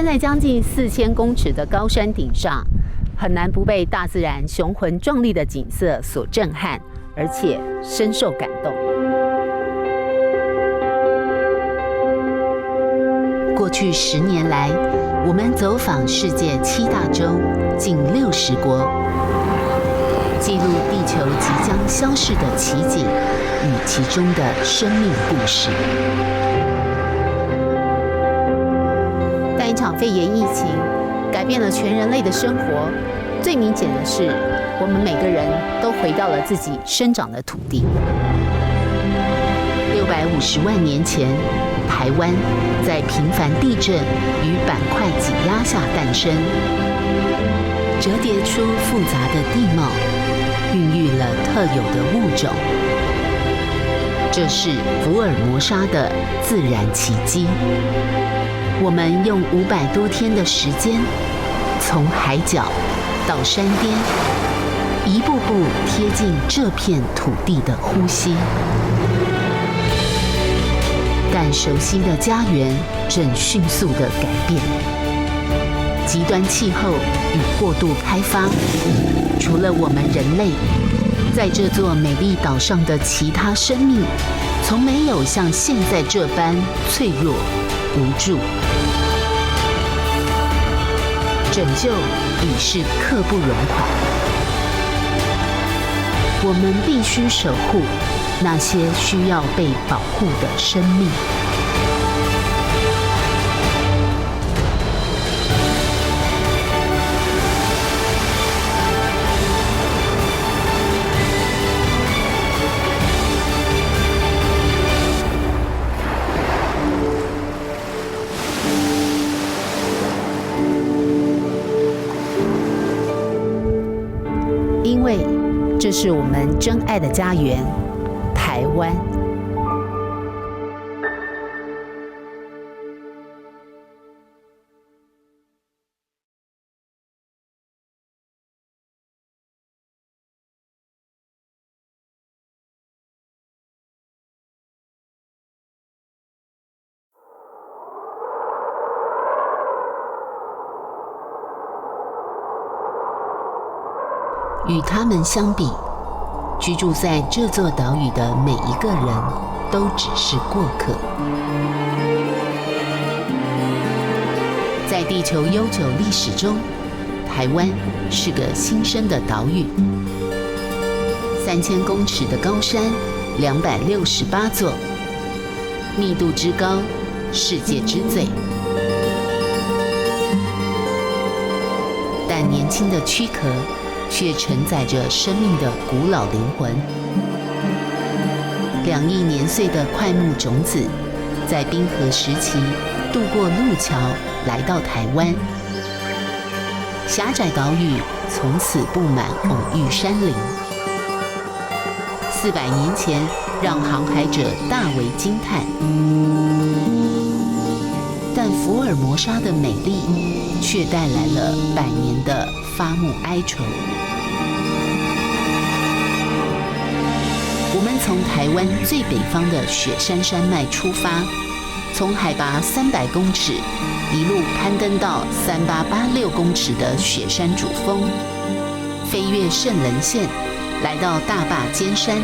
在将近4000公尺的高山顶上，很难不被大自然雄浑壮丽的景色所震撼，而且深受感动。过去10年来，我们走访世界7大洲，近60国，记录地球即将消逝的奇景与其中的生命故事。但一场肺炎疫情改变了全人类的生活，最明显的是，我们每个人都回到了自己生长的土地。650万年前，台湾在频繁地震与板块挤压下诞生，折叠出复杂的地貌，孕育了特有的物种。这是福尔摩沙的自然奇迹。我们用500多天的时间，从海角到山巅，一步步贴近这片土地的呼吸。但熟悉的家园正迅速地改变，极端气候与过度开发，除了我们人类，在这座美丽岛上的其他生命，从没有像现在这般脆弱无助。拯救已是刻不容缓，我们必须守护那些需要被保护的生命。因为这是我们真爱的家园，台湾。与他们相比，居住在这座岛屿的每一个人都只是过客。在地球悠久历史中，台湾是个新生的岛屿。3000公尺的高山，268座，密度之高，世界之最。但年轻的躯壳却承载着生命的古老灵魂。2亿年岁的块木种子，在冰河时期渡过路桥，来到台湾。狭窄岛屿从此布满偶遇山林。400年前，让航海者大为惊叹。但福尔摩沙的美丽，却带来了100年的发木哀愁。我们从台湾最北方的雪山山脉出发，从海拔300公尺一路攀登到3886公尺的雪山主峰，飞越圣棱线，来到大霸尖山，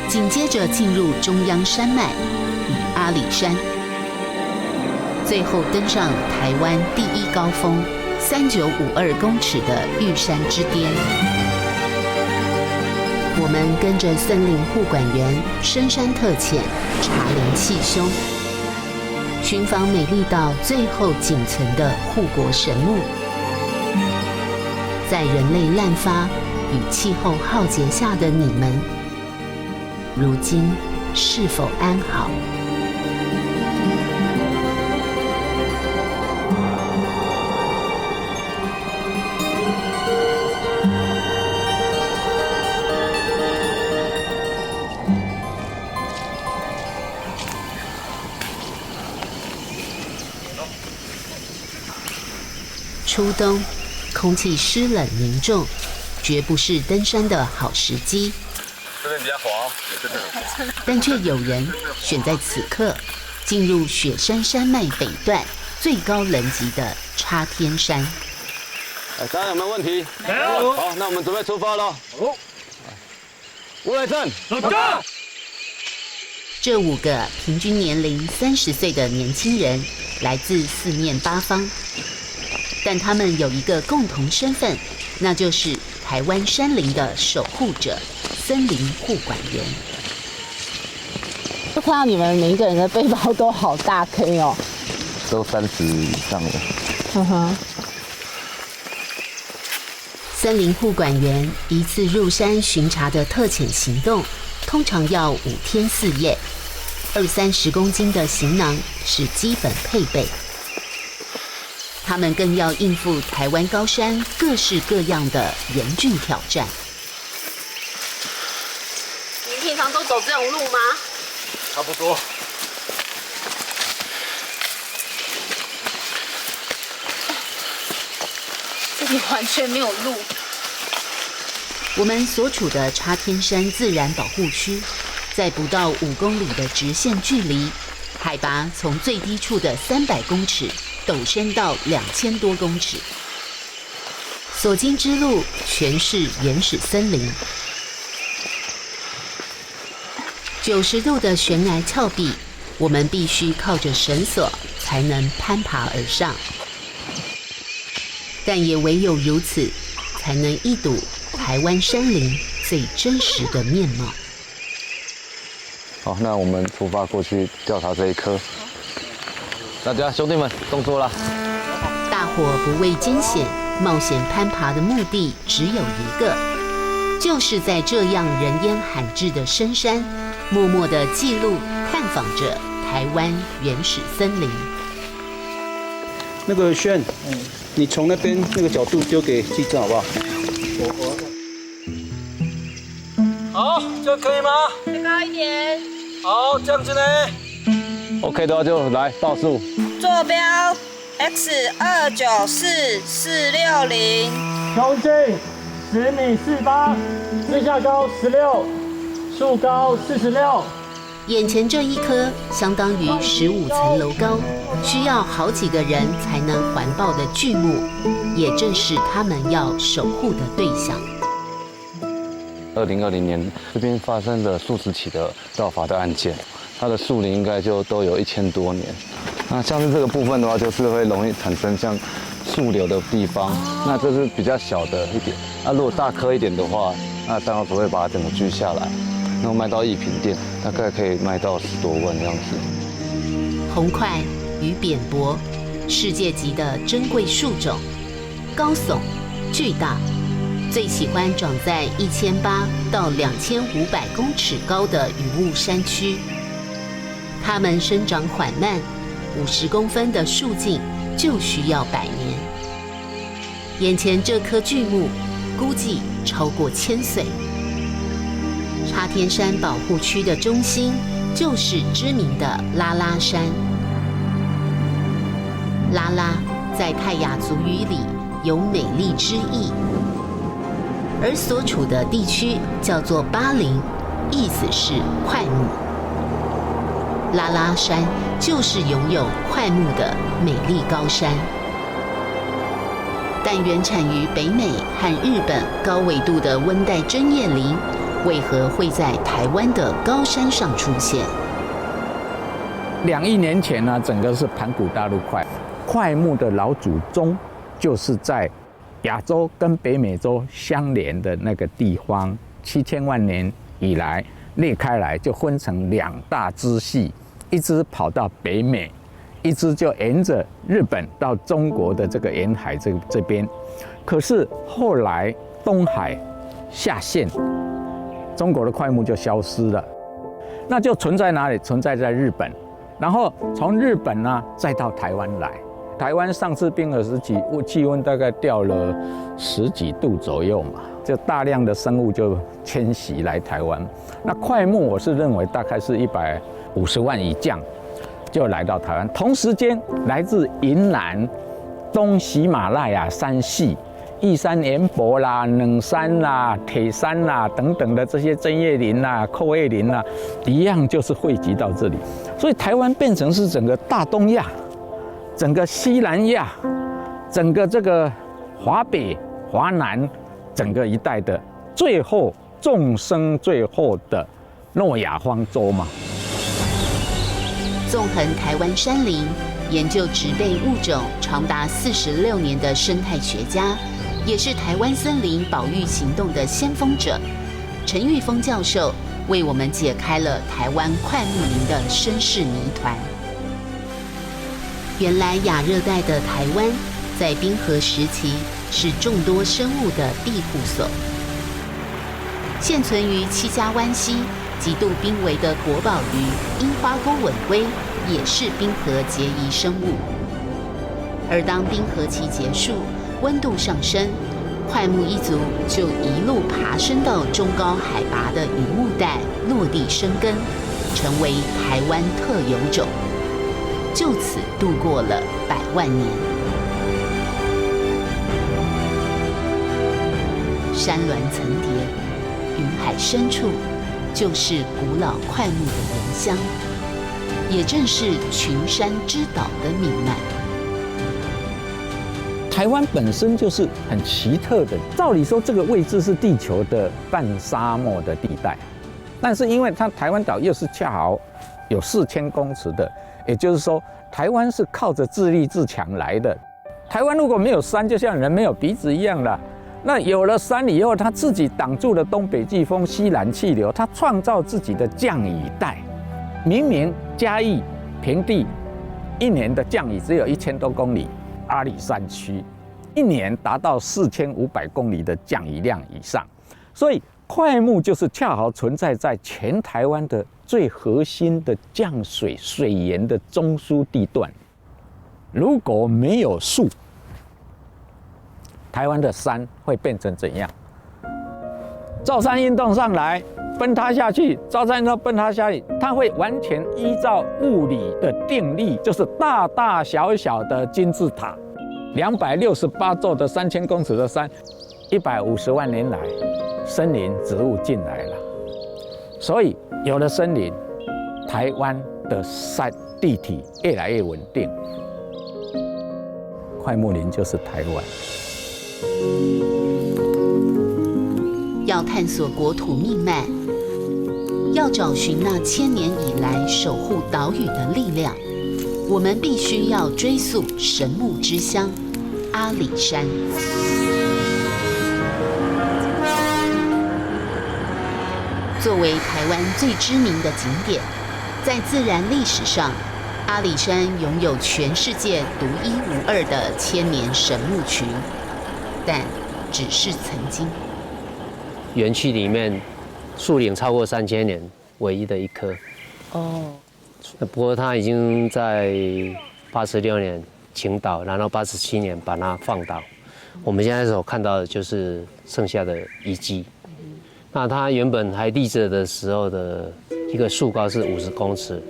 紧接着进入中央山脉与阿里山，最后登上台湾第1高峰3952公尺的玉山之巅。我们跟着森林护管员深山特遣，查灵气胸，寻访美丽岛最后仅存的护国神木。在人类滥发与气候浩劫下的你们，如今是否安好？初冬，空气湿冷凝重，绝不是登山的好时机。这边比较滑，但却有人选在此刻进入雪山山脉北段，最高人级的插天山。大家有没有问题？没有。好，那我们准备出发了。好，吴伟正，走着。这5个平均年龄30岁的年轻人，来自四面八方，但他们有一个共同身份，那就是台湾山林的守护者——森林护管员。就看到你们每一个人的背包都好大 K 哦，都30以上了。呵呵。森林护管员一次入山巡查的特遣行动，通常要5天4夜，20-30公斤的行囊是基本配备。他们更要应付台湾高山各式各样的严峻挑战。你平常都走这种路吗？差不多。这里完全没有路。我们所处的插天山自然保护区，在不到5公里的直线距离，海拔从最低处的300公尺陡升到2000多公尺，所经之路全是原始森林。90度的悬崖峭壁，我们必须靠着绳索才能攀爬而上，但也唯有如此，才能一睹台湾山林最真实的面貌。好，那我们出发过去调查这一颗。大家兄弟们，动作啦！大伙不畏艰险，冒险攀爬的目的只有一个，就是在这样人烟罕至的深山，默默地记录、探访着台湾原始森林。那个轩，你从那边那个角度丢给记者好不好？好，这样可以吗？再高一点。好，这样子呢 OK 的话就来报数。坐标 X294460，胸径10米48，自下高16，树高46。眼前这一颗相当于15层楼高，需要好几个人才能环抱的巨木，也正是他们要守护的对象。2020年这边发生了数十起的盗伐的案件，它的树龄应该就都有1000多年。那像是这个部分的话，就是会容易产生像树瘤的地方，那这是比较小的一点。那如果大颗一点的话，那当然不会把它整个锯下来，然后卖到艺品店，大概可以卖到10多万这样子。红块与扁柏，世界级的珍贵树种，高耸巨大，最喜欢长在1800到2500公尺高的雨雾山区。它们生长缓慢，50公分的树径就需要100年。眼前这棵巨木，估计超过1000岁。插天山保护区的中心就是知名的拉拉山。拉拉在泰雅族语里有美丽之意，而所处的地区叫做巴林，意思是快木。拉拉山就是拥有快木的美丽高山，但原产于北美和日本高纬度的温带针叶林，为何会在台湾的高山上出现？2亿年前呢，整个是盘古大陆快木的老祖宗，就是在亚洲跟北美洲相连的那个地方，7000万年以来裂开来，就分成2大支系，一支跑到北美，一支就沿着日本到中国的这个沿海这边。可是后来东海下陷，中国的快木就消失了，那就存在哪里？存在在日本，然后从日本呢再到台湾来。台湾上次冰河时期，气温大概掉了10几度左右嘛，就大量的生物就迁徙来台湾。那快木我是认为大概是150万以降就来到台湾，同时间来自云南、东喜马拉雅山系、玉山岩柏啦、冷杉啦、铁杉啦等等的这些针叶林啦、阔叶林啦，一样就是汇集到这里，所以台湾变成是整个大东亚整个西南亚，整个这个华北、华南，整个一带的最后众生最后的诺亚方舟嘛。纵横台湾山林，研究植被物种长达46年的生态学家，也是台湾森林保育行动的先锋者陈玉峰教授，为我们解开了台湾快木林的身世谜团。原来亚热带的台湾，在冰河时期是众多生物的庇护所。现存于七家湾溪极度濒危的国宝鱼樱花钩吻龟，也是冰河结遗生物。而当冰河期结束，温度上升，快木一族就一路爬升到中高海拔的云雾带落地生根，成为台湾特有种，就此度过了100万年。山峦层叠，云海深处就是古老快木的原乡，也正是群山之岛的命脉。台湾本身就是很奇特的，照理说这个位置是地球的半沙漠的地带，但是因为它台湾岛又是恰好有4000公尺的，也就是说台湾是靠着自立自强来的。台湾如果没有山，就像人没有鼻子一样了。那有了山以后，它自己挡住了东北季风、西南气流，它创造自己的降雨带。明明嘉义平地一年的降雨只有1000多公里，阿里山区一年达到4500公里的降雨量以上，所以快木就是恰好存在在全台湾的最核心的降水水源的中枢地段。如果没有树，台湾的山会变成怎样？造山运动上来，崩塌下去，造山运动崩塌下去，它会完全依照物理的定律，就是大大小小的金字塔，268座的3000公尺的山，150万年来，森林植物进来了，所以有了森林，台湾的山地体越来越稳定。快木林就是台湾。要探索国土命脉，要找寻那1000年以来守护岛屿的力量，我们必须要追溯神木之乡阿里山。作为台湾最知名的景点，在自然历史上，阿里山拥有全世界独一无二的1000年神木群，但只是曾经。园区里面树龄超过3000年，唯一的一棵。哦。不过它已经在86年倾倒，然后87年把它放倒。我们现在所看到的就是剩下的遗迹。那它原本还立着的时候的一个树高是50公尺，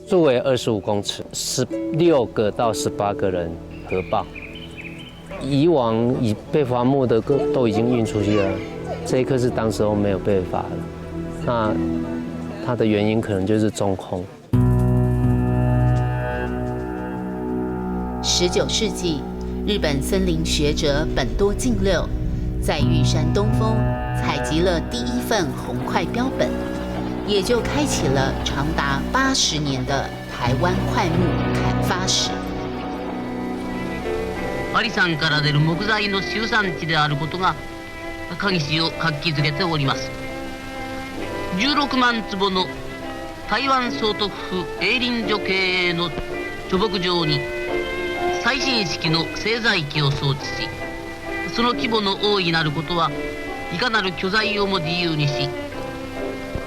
树围25公尺，16个到18个人合抱。以往已被伐木的都已经运出去了，这一棵是当时候没有被伐的。那它的原因可能就是中空。19世纪，日本森林学者本多敬六在玉山东峰采集了第一份红块标本，也就开启了长达80年的台湾快木砍伐史。阿里山から出る木材の集産地であることが鍵市を活気づけております。16万坪の台湾総督府営林所経営の貯木場に最新式の製材機を装置し、その規模の大いなることはいかなる巨材をも自由にし、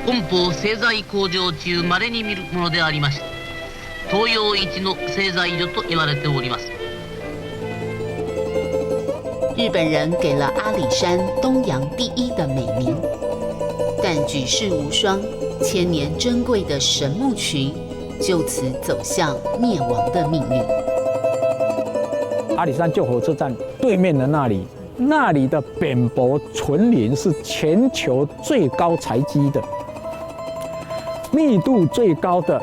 本邦製材工場中稀に見るものでありまして、東洋一の製材所と言われております。日本人给了阿里山东洋第一的美名，但举世无双，1000年珍贵的神木群就此走向灭亡的命运。阿里山旧火车站对面的那里的扁柏纯林是全球最高材积的，密度最高的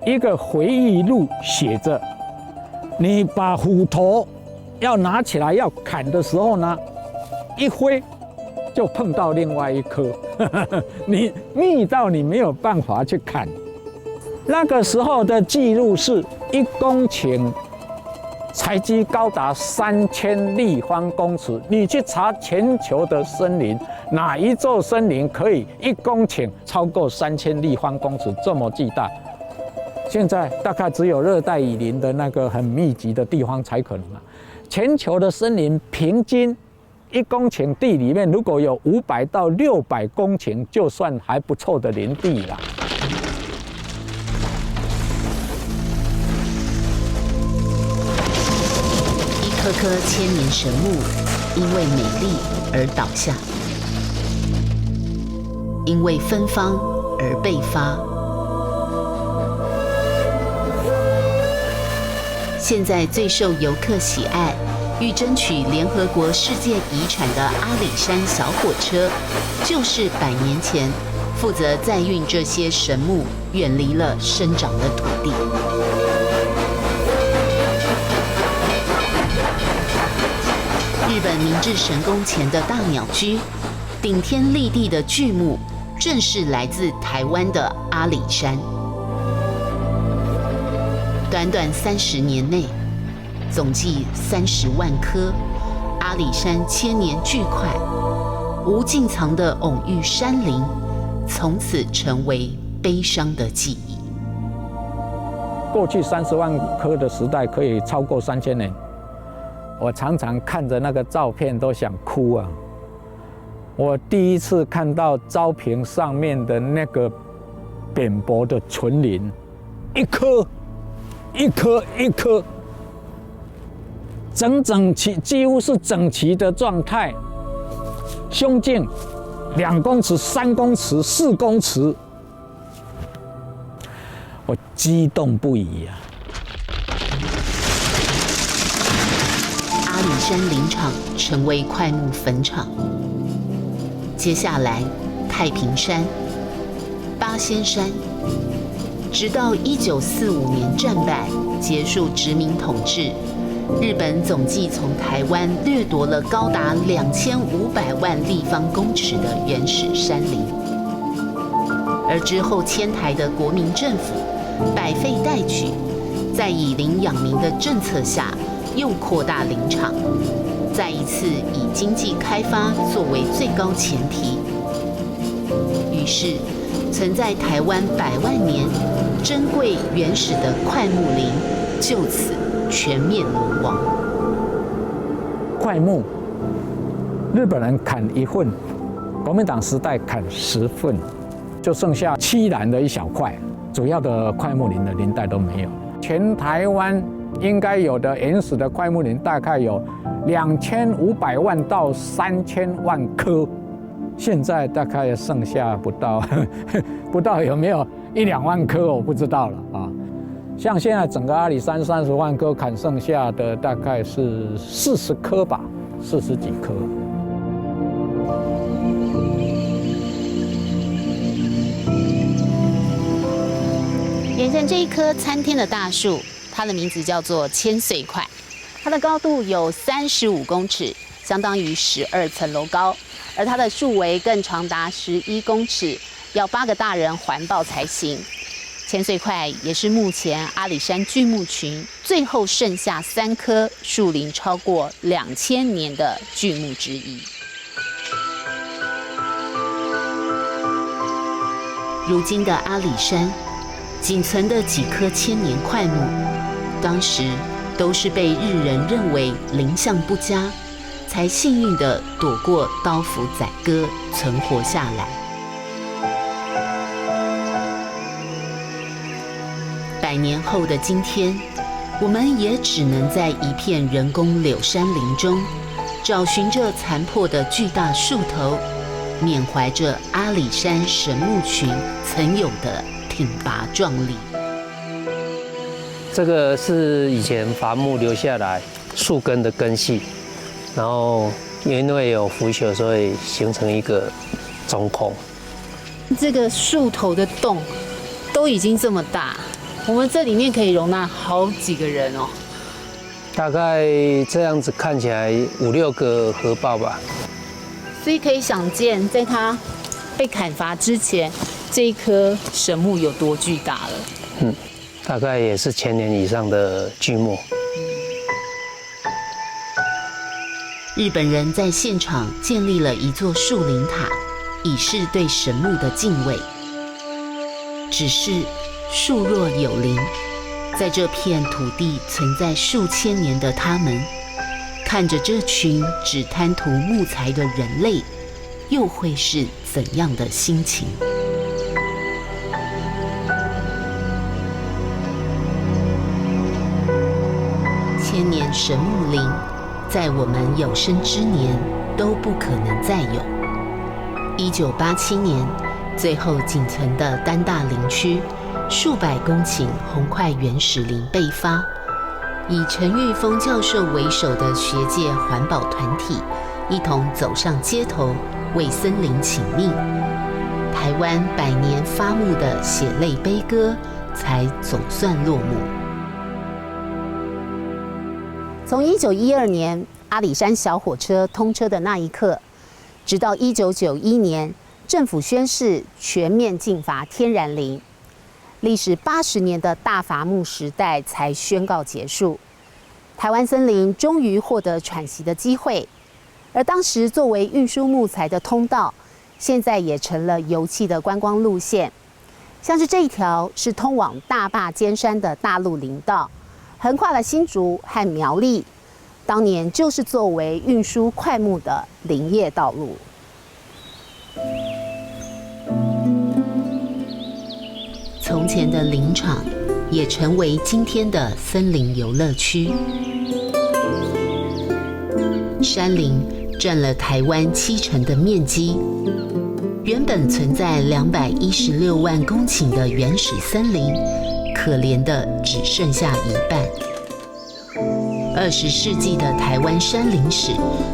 一个回忆录写着你把斧头要拿起来要砍的时候呢，一挥就碰到另外一棵，你密到你没有办法去砍。那个时候的记录是1公顷采集高达3000立方公尺。你去查全球的森林，哪一座森林可以1公顷超过3000立方公尺这么巨大？现在大概只有热带雨林的那个很密集的地方才可能啊。全球的森林平均1公顷地里面，如果有500到600公顷，就算还不错的林地了。一棵棵千年神木因为美丽而倒下，因为芬芳而被发。现在最受游客喜爱，欲争取联合国世界遗产的阿里山小火车，就是100年前负责载运这些神木远离了生长的土地。日本明治神宫前的大鸟居，顶天立地的巨木，正是来自台湾的阿里山。短短30年内，总计30万棵阿里山千年巨块，无尽藏的蓊郁山林，从此成为悲伤的记忆。过去30万棵的时代可以超过3000年，我常常看着那个照片都想哭啊！我第一次看到招屏上面的那个扁薄的纯林，一颗一颗整齐，几乎是整齐的状态，胸径2公尺、3公尺、4公尺，我激动不已啊！阿里山林场成为快木坟场，接下来太平山、八仙山，直到1945年战败结束殖民统治，日本总计从台湾掠夺了高达2500万立方公尺的原始山林，而之后迁台的国民政府百废待举，在以林养民的政策下，又扩大林场，再一次以经济开发作为最高前提，于是存在台湾100万年珍贵原始的快木林就此全面沦亡。快木，日本人砍1份，国民党时代砍10份，就剩下凄然的一小块，主要的快木林的林带都没有。全台湾应该有的原始的快木林大概有2500万到3000万棵，现在大概剩下不到有没有1-2万棵，我不知道了啊。像现在整个阿里山30万棵，砍剩下的大概是40棵吧，40几棵。眼前这一棵参天的大树，它的名字叫做千岁块，它的高度有35公尺，相当于12层楼高，而它的树围更长达11公尺，要8个大人环抱才行。千岁块也是目前阿里山巨木群最后剩下3棵树龄超过2000年的巨木之一。如今的阿里山，仅存的几棵千年快木，当时都是被日人认为林相不佳，才幸运地躲过刀斧宰割，存活下来。100年后的今天，我们也只能在一片人工柳杉林中，找寻着残破的巨大树头，缅怀着阿里山神木群曾有的挺拔壮丽。这个是以前伐木留下来树根的根系，然后因为有腐朽，所以形成一个中空。这个树头的洞都已经这么大，我们这里面可以容纳好几个人哦。大概这样子看起来5、6个河坝吧。所以可以想见，在它被砍伐之前，这一棵神木有多巨大了。大概也是1000年以上的巨木。日本人在现场建立了一座树林塔，以示对神木的敬畏。只是树若有灵，在这片土地存在数千年的他们，看着这群只贪图木材的人类，又会是怎样的心情？千年神木林，在我们有生之年都不可能再有。1987年，最后仅存的丹大林区数百公顷红块原始林被发，以陈玉峰教授为首的学界环保团体一同走上街头，为森林请命。台湾100年发木的血泪悲歌才总算落幕。从1912年阿里山小火车通车的那一刻，直到1991年政府宣示全面禁伐天然林，历时80年的大伐木时代才宣告结束。台湾森林终于获得喘息的机会，而当时作为运输木材的通道，现在也成了游憩的观光路线。像是这一条是通往大霸尖山的大陆林道，横跨了新竹和苗栗，当年就是作为运输快木的林业道路。从前的林场也成为今天的森林游乐区。山林占了台湾70%的面积，原本存在216万公顷的原始森林，可怜的只剩下一半。20世纪的台湾山林史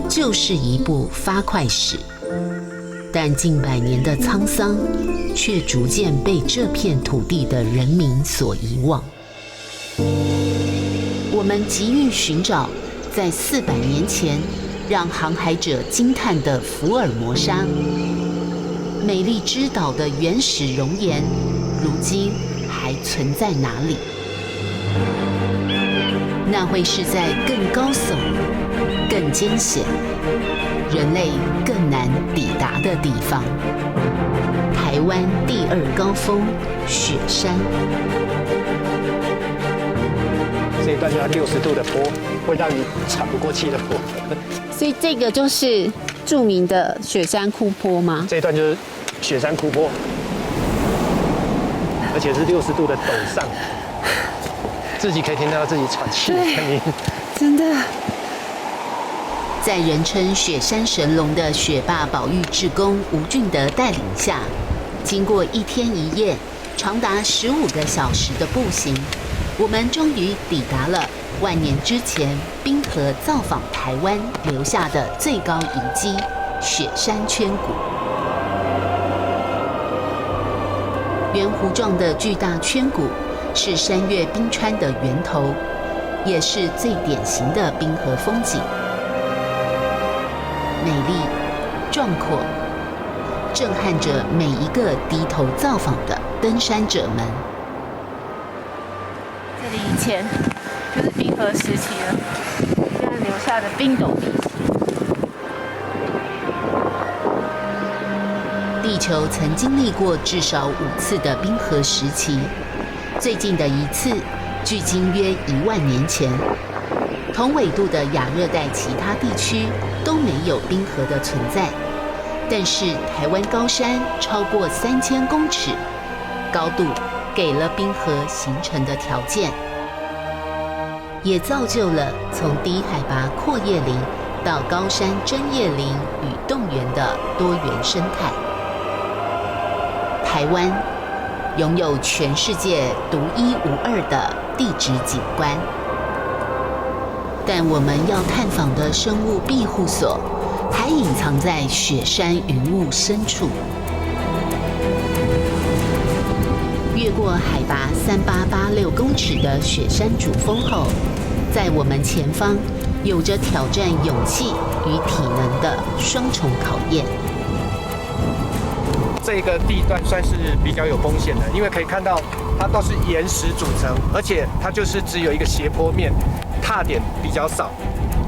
就是一部发快史，但近100年的沧桑，却逐渐被这片土地的人民所遗忘。我们急于寻找在400年前让航海者惊叹的福尔摩沙，美丽之岛的原始容颜，如今还存在哪里？那会是在更高耸、更艰险、人类更难抵达的地方。台湾第2高峰雪山，这一段就要60度的坡，会让你喘不过气的坡。所以这个就是著名的雪山窟坡吗？这一段就是雪山窟坡，而且是60度的陡上，自己可以听到自己喘气的声音。真的。在人称雪山神龙的雪霸保育志工吴俊德带领下，经过1天1夜、长达15个小时的步行，我们终于抵达了万年之前冰河造访台湾留下的最高遗迹——雪山圈谷。圆弧状的巨大圈谷是山岳冰川的源头，也是最典型的冰河风景。美丽、壮阔，震撼着每一个低头造访的登山者们。这里以前就是冰河时期了，现在留下的冰斗地形。地球曾经历过至少5次的冰河时期，最近的一次距今约1万年前。同纬度的亚热带其他地区都没有冰河的存在，但是台湾高山超过3000公尺，高度给了冰河形成的条件，也造就了从低海拔阔叶林到高山针叶林与冻原的多元生态。台湾拥有全世界独一无二的地质景观，但我们要探访的生物庇护所还隐藏在雪山云雾深处。越过海拔3886公尺的雪山主峰后，在我们前方，有着挑战勇气与体能的双重考验。这个地段算是比较有风险的，因为可以看到它都是岩石组成，而且它就是只有一个斜坡面，踏点比较少。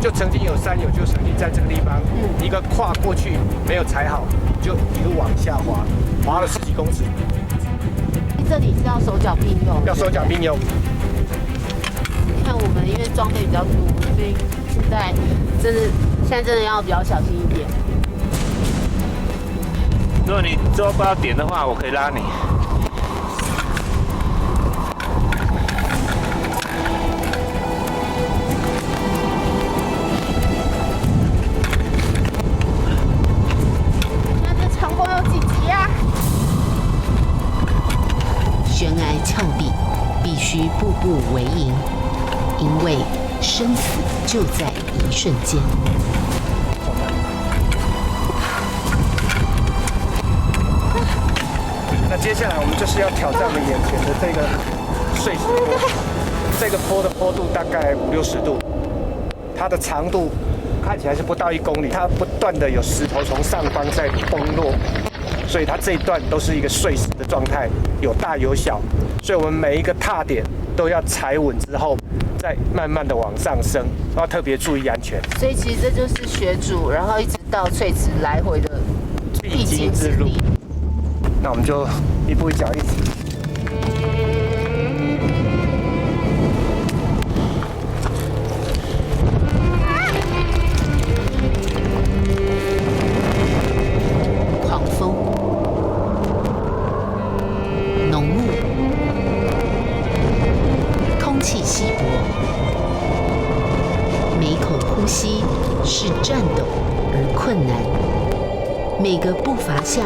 就曾经有山友就曾经在这个地方，一个跨过去没有踩好，就一路往下滑，滑了10几公尺。这里是要手脚并用，要手脚并用。看我们因为装备比较多，所以现在真的要比较小心一点。如果你抓不到点的话，我可以拉你。那这长风有几级啊？悬崖峭壁，必须步步为营，因为生死就在一瞬间。那接下来我们就是要挑战我们眼前的这个碎石坡，这个坡的坡度大概50-60度，它的长度看起来是不到1公里，它不断的有石头从上方在崩落，所以它这一段都是一个碎石的状态，有大有小，所以我们每一个踏点都要踩稳之后，再慢慢的往上升，要特别注意安全。所以其实这就是学主，然后一直到翠池来回的必经之路。那我们就一步一脚印。狂风、浓雾、空气稀薄，每口呼吸是颤抖而困难，每个步伐下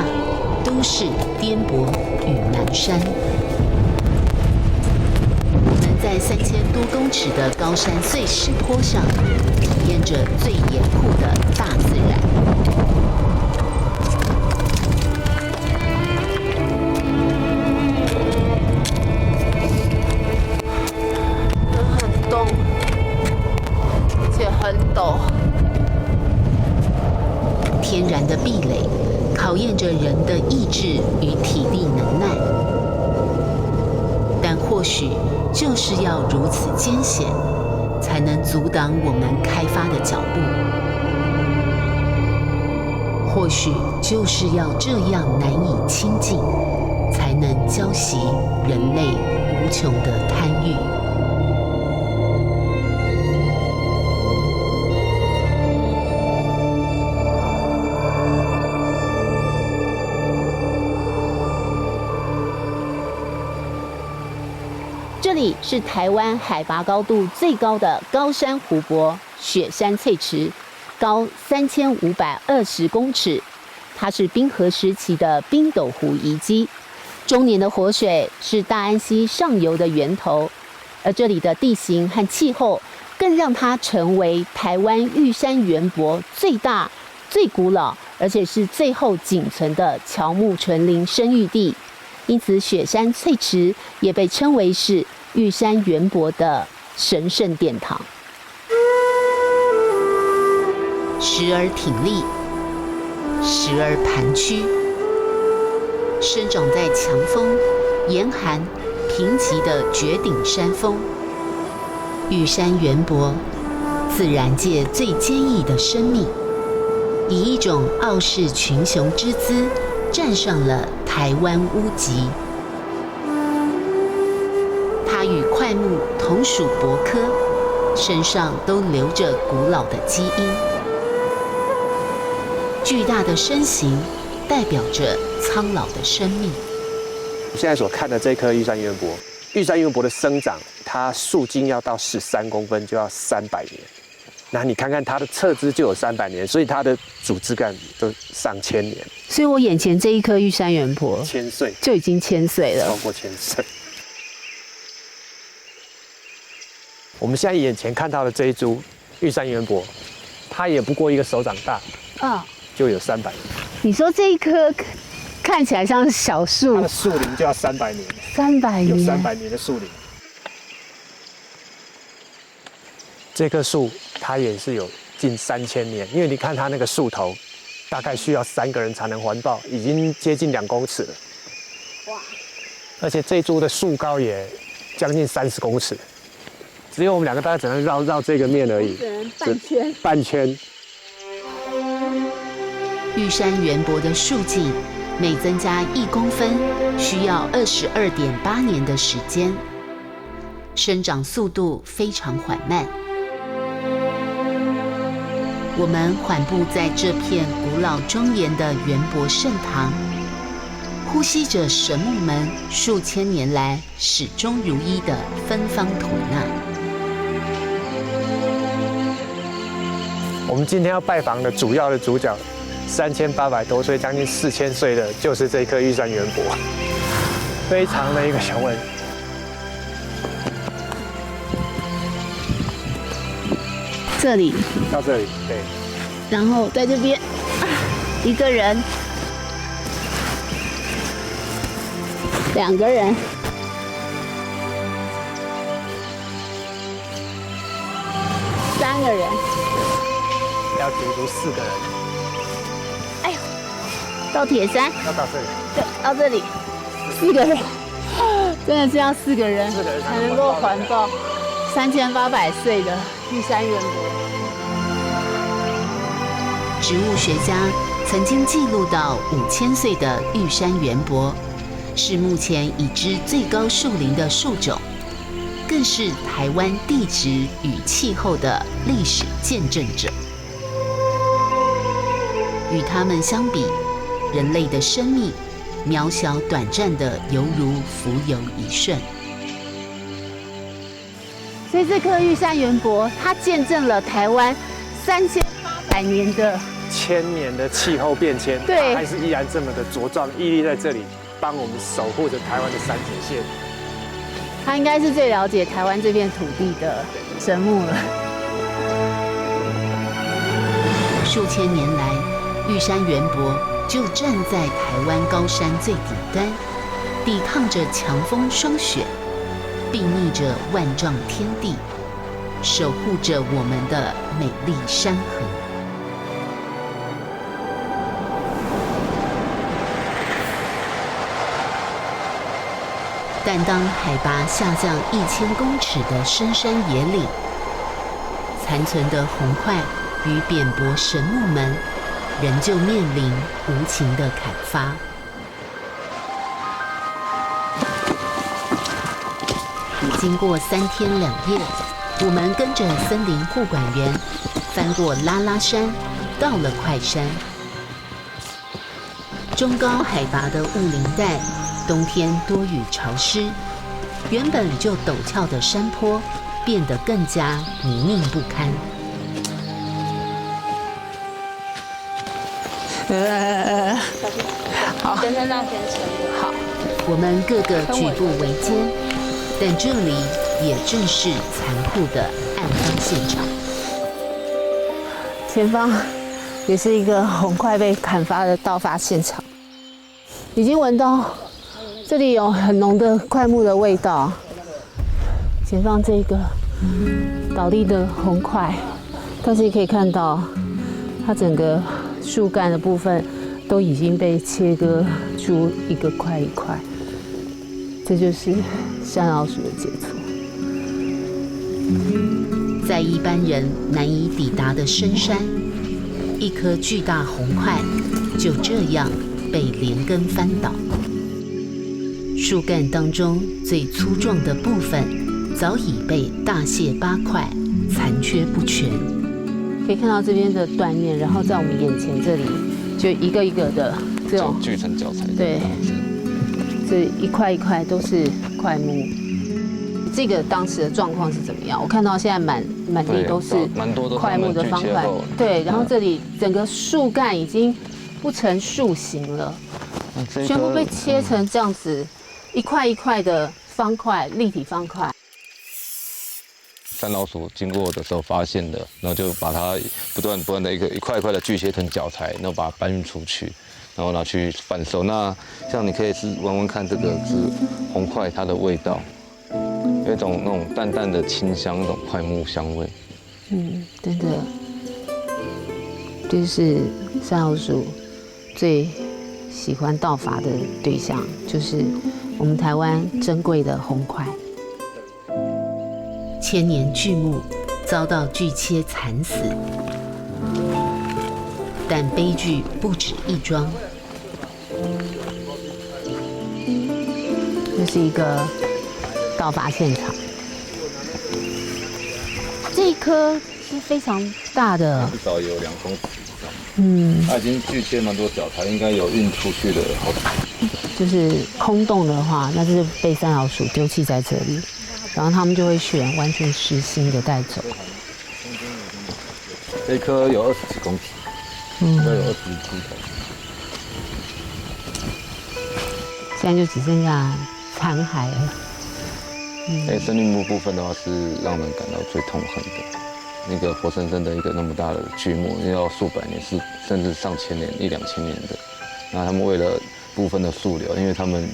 都是颠簸与蹒跚。我们在3000多公尺的高山碎石坡上，体验着最严酷的大自然。很冻，而且很陡。天然的壁垒考验着人的意志与体力能耐，但或许就是要如此艰险，才能阻挡我们开发的脚步。或许就是要这样难以亲近，才能浇熄人类无穷的贪欲。这里是台湾海拔高度最高的高山湖泊雪山翠池，高3520公尺。它是冰河时期的冰斗湖遗迹，终年的活水是大安溪上游的源头，而这里的地形和气候更让它成为台湾玉山圆柏最大、最古老，而且是最后仅存的乔木纯林生育地。因此，雪山翠池也被称为是玉山圆柏的神圣殿堂。时而挺立，时而盘曲，生长在强风、严寒、贫瘠的绝顶山峰。玉山圆柏，自然界最坚毅的生命，以一种傲视群雄之姿，站上了台湾屋脊。它与檜木同属柏科，身上都留着古老的基因。巨大的身形代表着苍老的生命。现在所看的这棵玉山圆柏，玉山圆柏的生长，它树茎要到13公分，就要300年。那你看看它的侧枝就有300年，所以它的主枝干都上千年。所以我眼前这一棵玉山圆柏1000岁就已经1000岁了，超过1000岁。我们现在眼前看到的这一株玉山圆柏，它也不过一个手掌大，就有300年。你说这一棵看起来像是小树，它的树龄就要300年， 300年，有300年的树龄。这棵树它也是有近3000年，因为你看它那个树头，大概需要3个人才能环抱，已经接近2公尺了。哇！而且这株的树高也将近30公尺，只有我们2个大概只能绕这个面而已，只能半圈。半圈。玉山圆柏的树径每增加1公分，需要22.8年的时间，生长速度非常缓慢。我们缓步在这片古老庄严的圆柏圣堂，呼吸着神木们数千年来始终如一的芬芳吐纳。我们今天要拜访的主要的主角，3800多岁，将近4000岁的，就是这棵玉山圆柏，非常的一个雄伟。这里到这里，对。然后在这边，一个人，2个人，3个人，要足足4个人。哎呦，到铁山，要到这里，对，到这里，4个人，真的是要4个人才能够环抱3800岁的玉山圆柏。植物学家曾经记录到5000岁的玉山圆柏，是目前已知最高树龄的树种，更是台湾地质与气候的历史见证者。与它们相比，人类的生命渺小短暂的，犹如浮游一瞬。所以这棵玉山圆柏，它见证了台湾3800年的1000年的气候变迁，对，它还是依然这么的茁壮屹立在这里，帮我们守护着台湾的山铁线。它应该是最了解台湾这片土地的神木了。数千年来，玉山圆柏就站在台湾高山最顶端，抵抗着强风霜雪，睥睨着万丈天地，守护着我们的美丽山河。但当海拔下降1000公尺的深山野岭，残存的红桧与扁柏神木们仍旧面临无情的砍伐。经过3天2夜，我们跟着森林护管员翻过拉拉山，到了桧山。中高海拔的雾林带，冬天多雨潮湿，原本就陡峭的山坡变得更加泥泞不堪。好，跟着那边沉。好，我们个个举步维艰，但这里也正是残酷的案发现场。前方也是一个红桧被砍伐的盗伐现场，已经闻到这里有很浓的桧木的味道。前方这个倒立的红桧，但是可以看到它整个树干的部分都已经被切割出一个块一块，这就是山老鼠的杰作。在一般人难以抵达的深山，一棵巨大红桧就这样被连根翻倒。树干当中最粗壮的部分早已被大卸8块，残缺不全。可以看到这边的断面，然后在我们眼前这里就一个一个的这种锯成脚材。对，这一块一块都是桧木。这个当时的状况是怎么样？我看到现在满地都是桧木的方块，对，然后这里整个树干已经不成树形了，全部被切成这样子一块一块的方块，立体方块。山老鼠经过的时候发现的，然后就把它不断的一块一块的锯切成脚材，然后把它搬运出去，然后拿去贩售。那像你可以是闻闻看，这个是红桧它的味道，有一种那种淡淡的清香，那种桧木香味。真的，就是山老鼠最喜欢盗伐的对象，就是我们台湾珍贵的红桧。千年巨木遭到锯切惨死，但悲剧不止一桩。这是一个盗伐现场，这一棵是非常大的，至少有2公尺以上。它已经锯切蛮多脚，它应该有运出去的好几。就是空洞的话，那就是被山老鼠丢弃在这里，然后他们就会选完全实心的带走。这一棵有20几公尺，都有20出头。现在就只剩下残骸了。森林木部分的话是让人感到最痛恨的，那个活生生的一个那么大的巨木，要数百年，甚至上千年、1、2千年的。那他们为了部分的树瘤，因为他们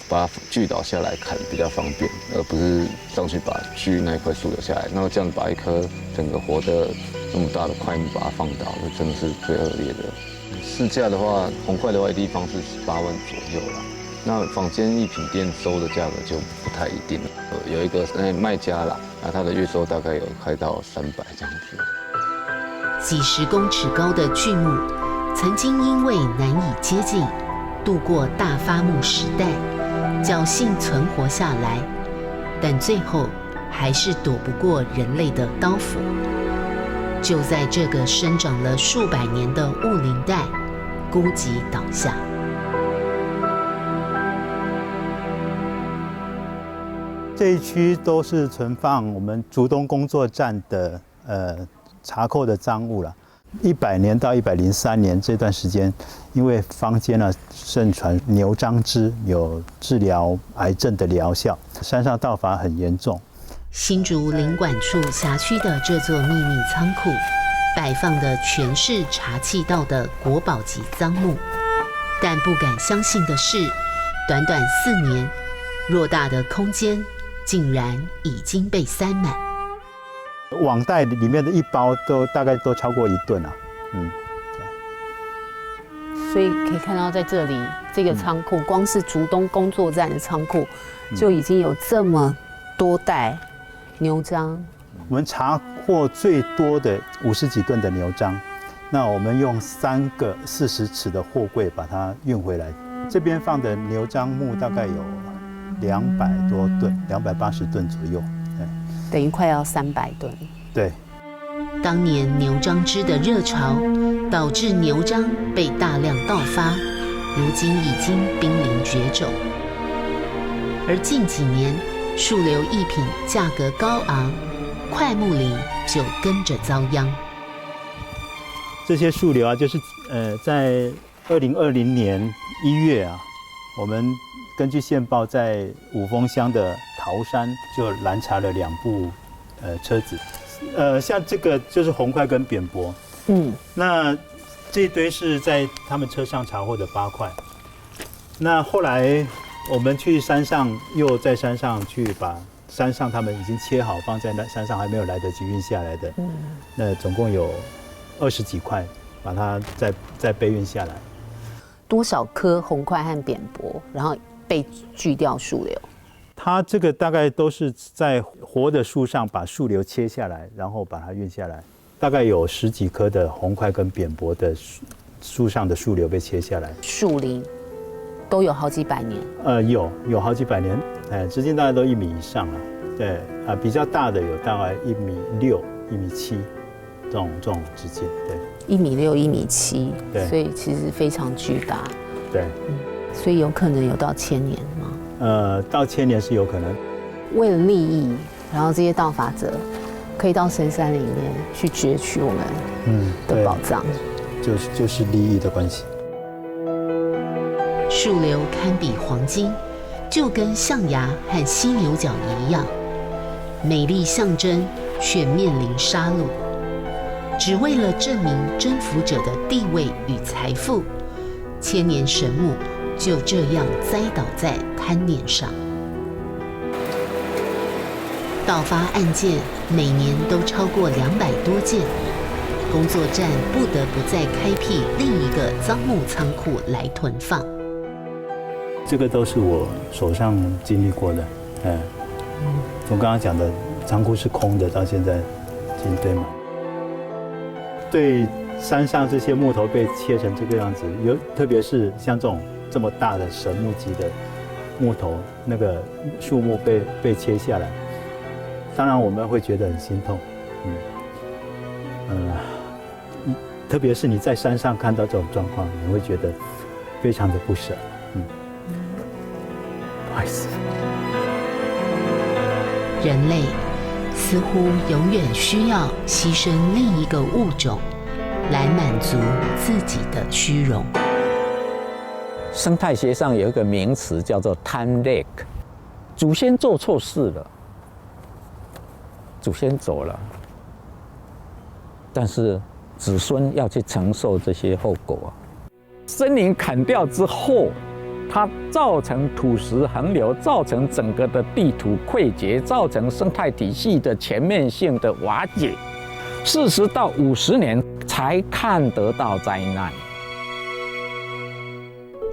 把它锯倒下来砍比较方便，而不是上去把锯那一块树留下来。然后这样把一棵整个活的那么大的块木把它放倒，那真的是最恶劣的。市价的话，红桧的话一地方是18万左右啦。那坊间一品店收的价格就不太一定了。有一个卖家啦，那他的月收大概有开到300这样子。几十公尺高的巨木，曾经因为难以接近，度过大伐木时代，侥幸存活下来，但最后还是躲不过人类的刀斧。就在这个生长了数百年的雾林带，孤寂倒下。这一区都是存放我们竹东工作站的查扣的赃物了。100年到103年这段时间，因为坊间呢盛传牛樟芝有治疗癌症的疗效，山上盗伐很严重。新竹林管处辖区的这座秘密仓库，摆放的全是查缉到的国宝级赃木。但不敢相信的是，短短4年，偌大的空间竟然已经被塞满。网袋里面的一包大概都超过1吨啊，所以可以看到，在这里这个仓库，光是竹东工作站的仓库，就已经有这么多袋牛樟。我们查获最多的50几吨的牛樟，那我们用3个40尺的货柜把它运回来。这边放的牛樟木大概有200多吨，280吨左右，等于快要300吨。对。当年牛樟芝的热潮，导致牛樟被大量盗伐，如今已经濒临绝种。而近几年，树瘤艺品价格高昂，桧木林就跟着遭殃。这些树瘤啊，就是在2020年1月啊，我们根据线报在五峰乡的桃山就拦查了2部车子。像这个就是红桧跟扁柏，那这一堆是在他们车上查获的8块。那后来我们去山上，又在山上去把山上他们已经切好放在那山上还没有来得及运下来的，那总共有20几块，把它再被运下来。多少棵红桧和扁柏，然后被锯掉树瘤？它这个大概都是在活的树上把树瘤切下来，然后把它运下来。大概有10几棵的红桧跟扁柏的树上的树瘤被切下来。树龄都有好几百年。有好几百年，直径大概都1米以上了。对啊，比较大的有大概1.6米、1.7米这种直径。对，1.6米、1.7米，对，所以其实非常巨大。对，所以有可能有到1000年吗？到1000年是有可能。为了利益，然后这些盗伐者可以到深山里面去攫取我们的宝藏，就是利益的关系。树瘤堪比黄金，就跟象牙和犀牛角一样，美丽象征却面临杀戮。只为了证明征服者的地位与财富，千年神木就这样栽倒在滩面上。盗发案件每年都超过200多件，工作站不得不再开辟另一个赃木仓库来囤放。这个都是我手上经历过的，从刚刚讲的仓库是空的，到现在已经堆满。对山上这些木头被切成这个样子，特别是像这么大的神木级的木头，那个树木被切下来，当然我们会觉得很心痛，特别是你在山上看到这种状况，你会觉得非常的不舍，不好意思。人类似乎永远需要牺牲另一个物种，来满足自己的虚荣。生态学上有一个名词叫做贪累，祖先做错事了，祖先走了，但是子孙要去承受这些后果。森林砍掉之后，它造成土石横流，造成整个的地土溃竭，造成生态体系的全面性的瓦解，40到50年才看得到灾难。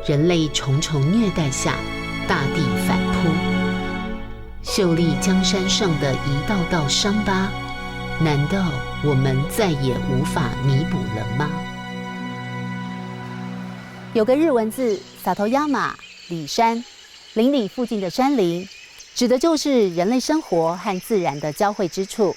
人类重重虐待下，大地反扑，秀丽江山上的一道道伤疤，难道我们再也无法弥补了吗？有个日文字，Satoyama，里山，邻里附近的山林，指的就是人类生活和自然的交汇之处。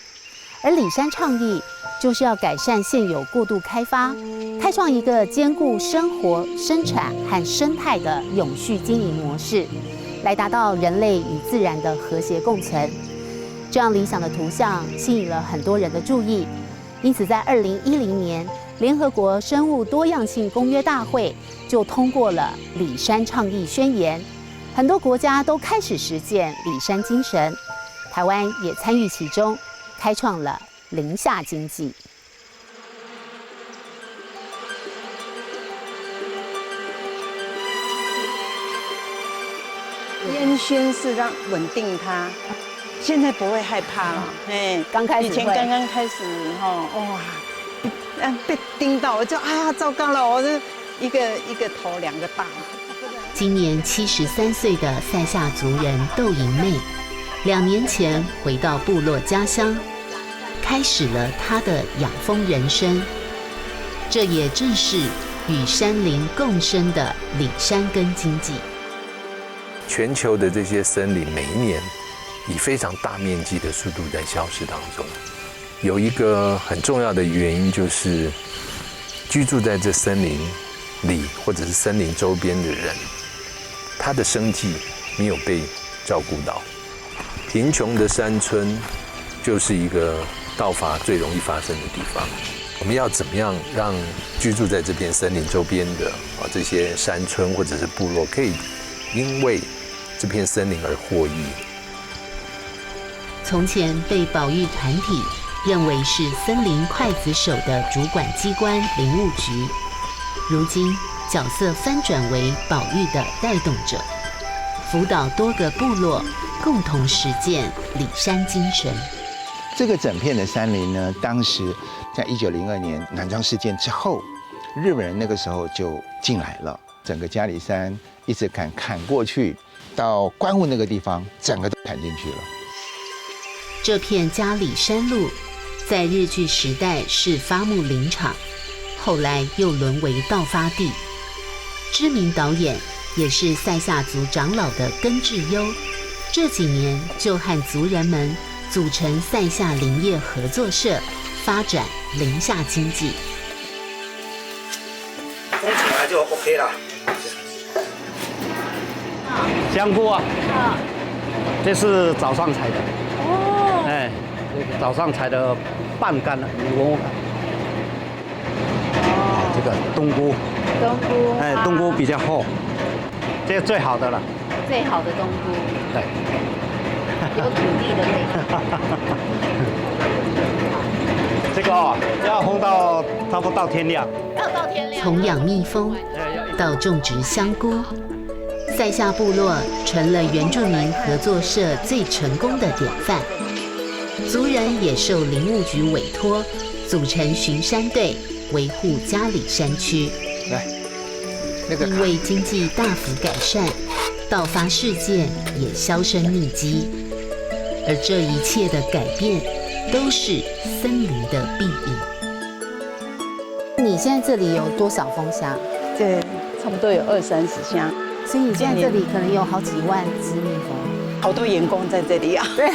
而里山倡议就是要改善现有过度开发，开创一个兼顾生活、生产和生态的永续经营模式，来达到人类与自然的和谐共存。这样理想的图像吸引了很多人的注意，因此在2010年，联合国生物多样性公约大会就通过了里山倡议宣言，很多国家都开始实践里山精神，台湾也参与其中，开创了林下经济。烟熏是让稳定它，现在不会害怕了。刚开始以前刚刚开始被叮到我就糟糕了，我这一个头2个大。今年73岁的赛夏族人窦莹妹，2年前回到部落家乡，开始了她的养蜂人生。这也正是与山林共生的里山根经济。全球的这些森林每一年以非常大面积的速度在消失当中，有一个很重要的原因就是居住在这森林里或者是森林周边的人，他的生计没有被照顾到。贫穷的山村就是一个盗伐最容易发生的地方。我们要怎么样让居住在这片森林周边的这些山村或者是部落，可以因为这片森林而获益？从前被保育团体认为是森林刽子手的主管机关林务局，如今角色翻转为保育的带动者，辅导多个部落共同实践里山精神。这个整片的山林呢，当时在1902年南庄事件之后，日本人那个时候就进来了，整个嘉里山一直砍过去，到关雾那个地方，整个都砍进去了。这片嘉里山路在日据时代是伐木林场，后来又沦为盗发地。知名导演也是赛夏族长老的根志优，这几年就和族人们组成赛夏林业合作社，发展林下经济。封起来就 OK 了。香菇啊，这是早上采的。早上采的半干了，你闻闻看。这个冬菇。冬菇比较厚，这是最好的了。最好的冬菇。对。有土地的味道。这个要烘到差不多到天亮。从养蜜蜂到种植香菇，赛夏部落成了原住民合作社最成功的典范。族人也受林务局委托，组成巡山队，维护嘉里山区。来，那个因为经济大幅改善，盗伐事件也销声匿迹，而这一切的改变，都是森林的庇荫。你现在这里有多少蜂箱？对，差不多有20-30箱。所以你现在这里可能有好几万只蜜蜂，好多员工在这里啊。对，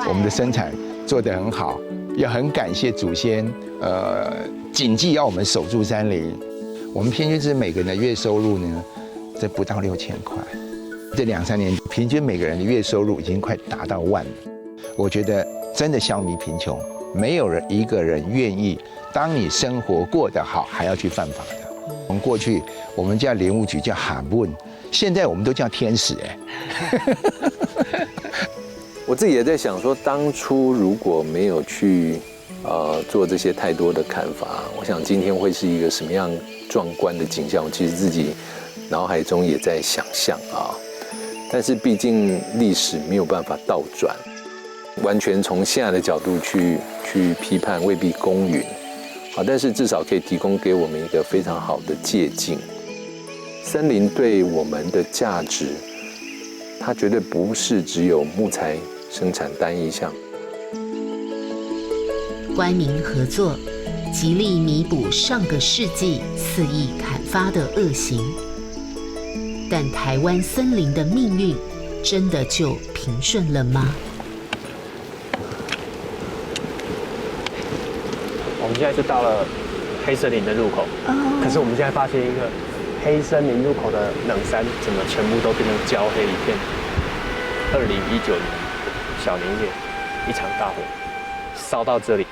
我们的生产做得很好，也很感谢祖先，谨记要我们守住山林。我们平均是每个人的月收入呢，这不到6000块。这2-3年，平均每个人的月收入已经快达到1万了。我觉得真的消弭贫穷，没有一个人愿意，当你生活过得好，还要去犯法的。我们过去我们叫林务局叫哈问，现在我们都叫天使我自己也在想说，当初如果没有去做这些太多的砍伐，我想今天会是一个什么样壮观的景象？我其实自己脑海中也在想象啊。但是毕竟历史没有办法倒转，完全从现在的角度去批判未必公允啊。但是至少可以提供给我们一个非常好的借鉴。森林对我们的价值，它绝对不是只有木材生产单一项。官民合作，极力弥补上个世纪肆意砍伐的恶行。但台湾森林的命运真的就平顺了吗？我们现在就到了黑森林的入口，可是我们现在发现一个黑森林入口的冷杉怎么全部都变成焦黑一片。2019年小年夜，一场大火烧到这里，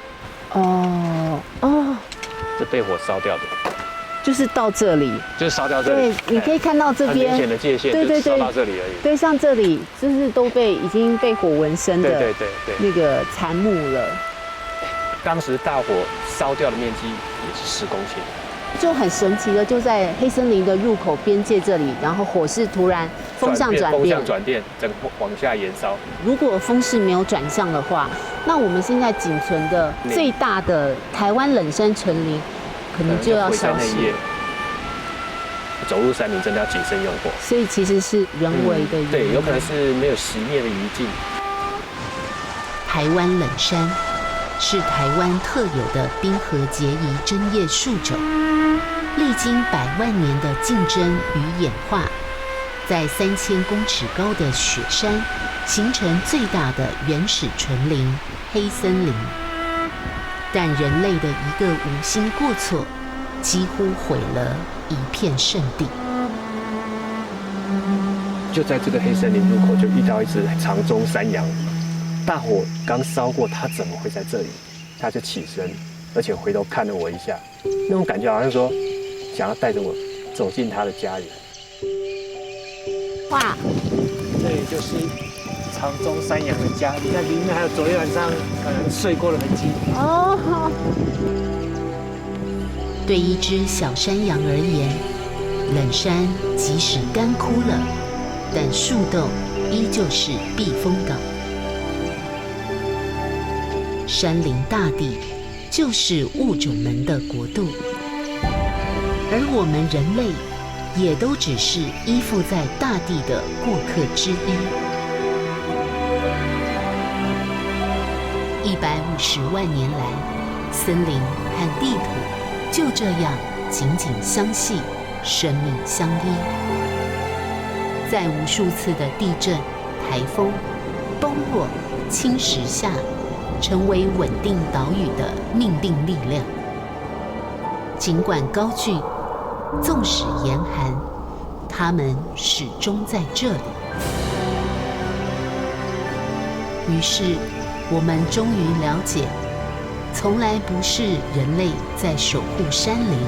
是被火烧掉的。就是到这里，就是烧掉这里。对，你可以看到这边很明显的界限，对，烧到这里而已。对，像这里就是都已经被火纹身的，对那个残木了。当时大火烧掉的面积也是10公顷，就很神奇的，就在黑森林的入口边界这里，然后火势突然风向转变，整个往下延烧。如果风势没有转向的话，那我们现在仅存的最大的台湾冷杉纯林，可能就要消失。走入山林真的要谨慎用火，所以其实是人为的原因。对，有可能是没有熄灭的余烬。台湾冷杉是台湾特有的冰河结遗针叶树种，历经100万年的竞争与演化，在3000公尺高的雪山形成最大的原始纯林黑森林。但人类的一个无心过错，几乎毁了一片圣地。就在这个黑森林入口，就遇到一只长鬃山羊。大火刚烧过，它怎么会在这里？它就起身，而且回头看了我一下，那种感觉好像说，想要带着我走进它的家里。哇，这里就是长鬃山羊的家，你看里面还有昨天晚上可能睡过的痕迹。哦。对一只小山羊而言，冷杉即使干枯了，但树洞依旧是避风港。山林大地就是物种们的国度，而我们人类也都只是依附在大地的过客之一。150万年来，森林和地土就这样紧紧相系，生命相依。在无数次的地震、台风、崩落、侵蚀下，成为稳定岛屿的命定力量。尽管高峻，纵使严寒，它们始终在这里。于是，我们终于了解，从来不是人类在守护山林，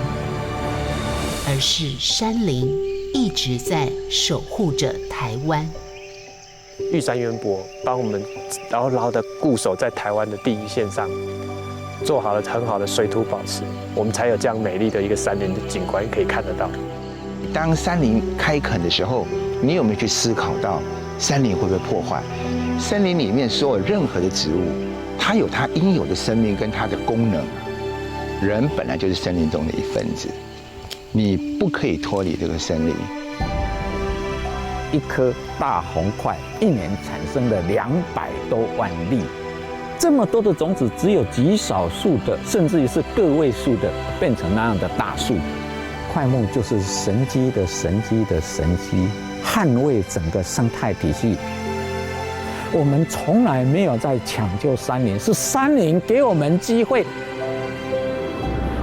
而是山林一直在守护着台湾。玉山渊博帮我们牢牢的固守在台湾的第一线上，做好了很好的水土保持，我们才有这样美丽的一个山林的景观可以看得到。当山林开垦的时候，你有没有去思考到山林会不会破坏？森林里面所有任何的植物，它有它应有的生命跟它的功能。人本来就是森林中的一份子，你不可以脱离这个森林。一颗大红块一年产生了200多万粒，这么多的种子，只有极少数的，甚至于是个位数的，变成那样的大树。块木就是神机的神机的神机，捍卫整个生态体系。我们从来没有在抢救山林，是山林给我们机会。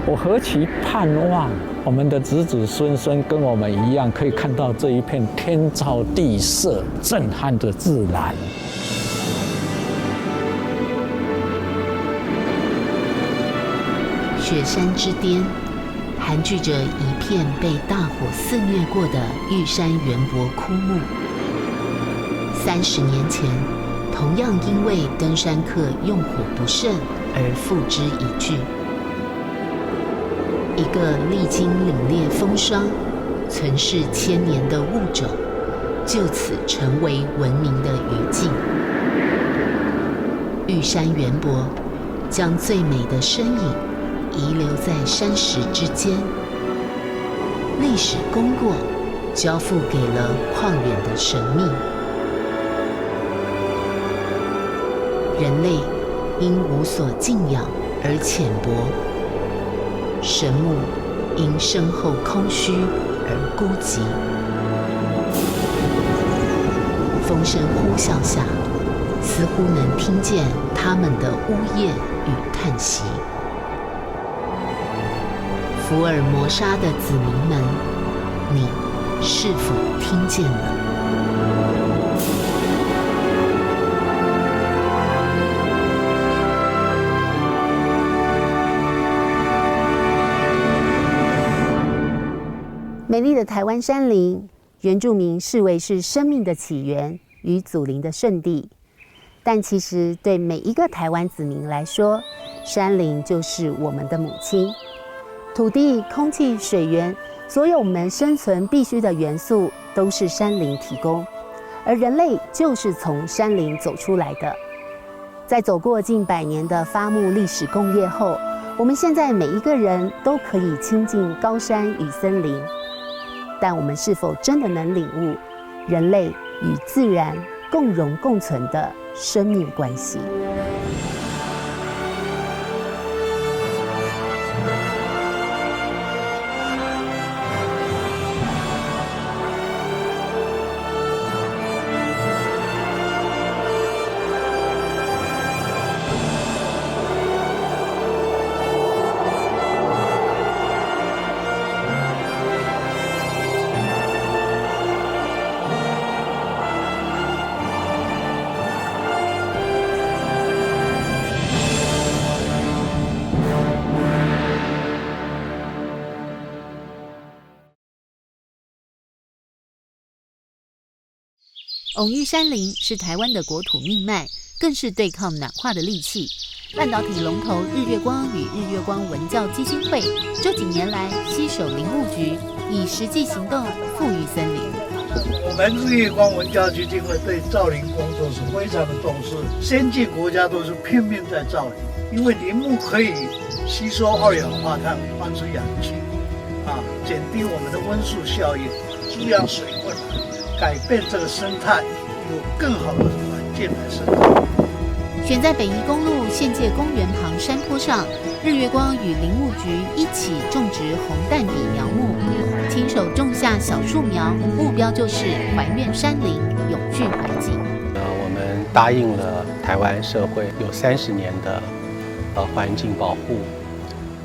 我何其盼望我们的子子孙孙跟我们一样，可以看到这一片天造地设、震撼的自然。雪山之巅，盘踞着一片被大火肆虐过的玉山圆柏枯木。30年前，同样因为登山客用火不慎而付之一炬。一个历经凛冽风霜、存世千年的物种，就此成为闻名的余烬。玉山圆柏将最美的身影遗留在山石之间，历史功过交付给了旷远的神秘。人类因无所敬仰而浅薄，神木因身后空虚而孤寂。风声呼啸下，似乎能听见他们的呜咽与叹息。福尔摩沙的子民们，你是否听见了？美丽的台湾山林，原住民视为是生命的起源与祖灵的圣地。但其实对每一个台湾子民来说，山林就是我们的母亲。土地、空气、水源，所有我们生存必须的元素，都是山林提供。而人类就是从山林走出来的。在走过近100年的伐木历史工业后，我们现在每一个人都可以亲近高山与森林。但我们是否真的能领悟人类与自然共荣共存的生命关系？蓊郁山林是台湾的国土命脉，更是对抗暖化的利器。半导体龙头日月光与日月光文教基金会这几年来携手林务局，以实际行动富裕森林。我们日月光文教基金会对造林工作是非常的重视，先进国家都是拼命在造林，因为林木可以吸收二氧化碳，换出氧气，减低我们的温室效应，滋养水分，改变这个生态，有更好的环境来生活。选在北宜公路县界公园旁山坡上，日月光与林务局一起种植红蛋笔苗木，亲手种下小树苗，目标就是还原山林，永续环境。我们答应了台湾社会有30年的环境保护。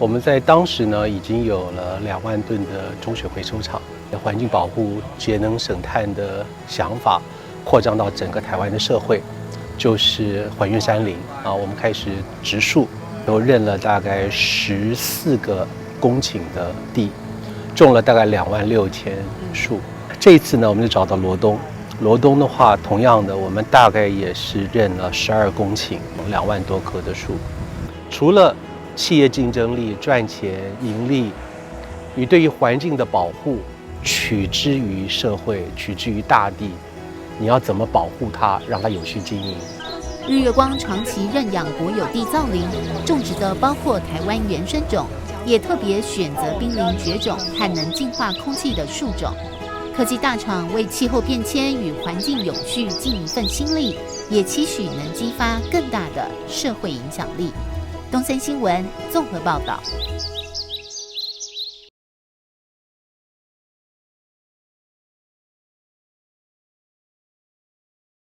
我们在当时呢，已经有了2万吨的中水回收厂。环境保护、节能省碳的想法扩张到整个台湾的社会，就是还原山林我们开始植树，又认了大概14个公顷的地，种了大概26000树。这一次呢，我们就找到罗东。罗东的话，同样的，我们大概也是认了12公顷，2万多棵的树。除了企业竞争力、赚钱、盈利，与对于环境的保护，取之于社会，取之于大地，你要怎么保护它，让它有序经营？日月光长期认养国有地造林，种植的包括台湾原生种，也特别选择濒临绝种和能净化空气的树种。科技大厂为气候变迁与环境永续尽一份心力，也期许能激发更大的社会影响力。东森新闻综合报道。